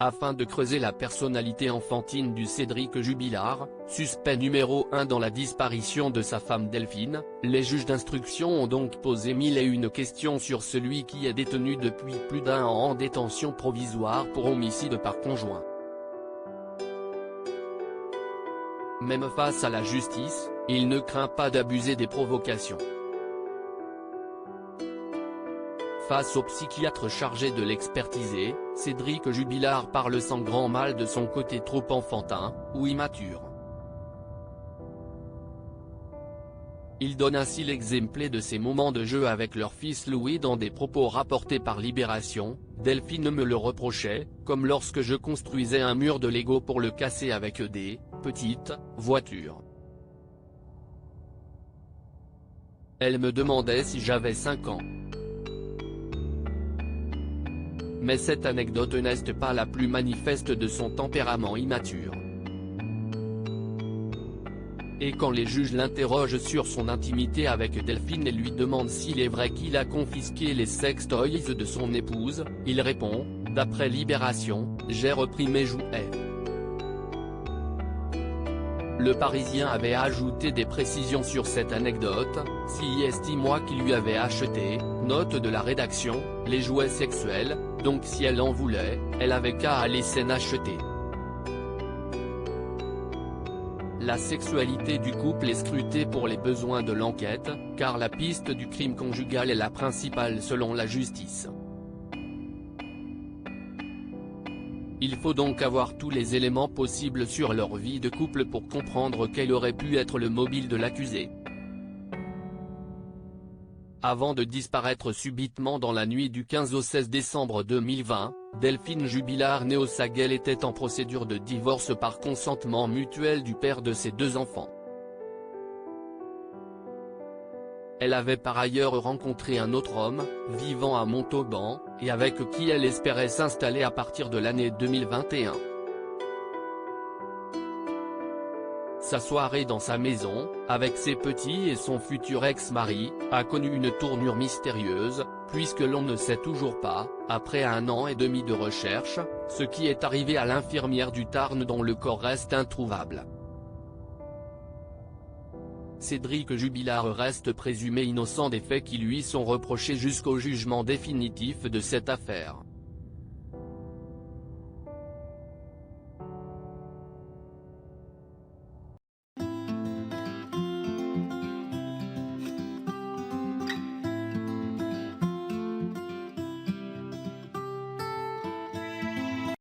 Afin de creuser la personnalité enfantine du Cédric Jubilard, suspect numéro 1 dans la disparition de sa femme Delphine, les juges d'instruction ont donc posé 1001 questions sur celui qui est détenu depuis plus d'1 an en détention provisoire pour homicide par conjoint. Même face à la justice, il ne craint pas d'abuser des provocations. Face au psychiatre chargé de l'expertiser, Cédric Jubilard parle sans grand mal de son côté trop enfantin, ou immature. Il donne ainsi l'exemple de ses moments de jeu avec leur fils Louis dans des propos rapportés par Libération. Delphine me le reprochait, comme lorsque je construisais un mur de Lego pour le casser avec des petites voitures. Elle me demandait si j'avais 5 ans. Mais cette anecdote n'est pas la plus manifeste de son tempérament immature. Et quand les juges l'interrogent sur son intimité avec Delphine et lui demandent s'il est vrai qu'il a confisqué les sextoys de son épouse, il répond, d'après Libération, « J'ai repris mes jouets ». Le Parisien avait ajouté des précisions sur cette anecdote, si estime-moi qu'il lui avait acheté, note de la rédaction, les jouets sexuels, donc si elle en voulait, elle avait qu'à aller s'en acheter. La sexualité du couple est scrutée pour les besoins de l'enquête, car la piste du crime conjugal est la principale selon la justice. Il faut donc avoir tous les éléments possibles sur leur vie de couple pour comprendre quel aurait pu être le mobile de l'accusé. Avant de disparaître subitement dans la nuit du 15 au 16 décembre 2020, Delphine Jubilard née au Saguel était en procédure de divorce par consentement mutuel du père de ses 2 enfants. Elle avait par ailleurs rencontré un autre homme, vivant à Montauban, et avec qui elle espérait s'installer à partir de l'année 2021. Sa soirée dans sa maison, avec ses petits et son futur ex-mari, a connu une tournure mystérieuse, puisque l'on ne sait toujours pas, après 1 an et demi de recherche, ce qui est arrivé à l'infirmière du Tarn dont le corps reste introuvable. Cédric Jubilard reste présumé innocent des faits qui lui sont reprochés jusqu'au jugement définitif de cette affaire.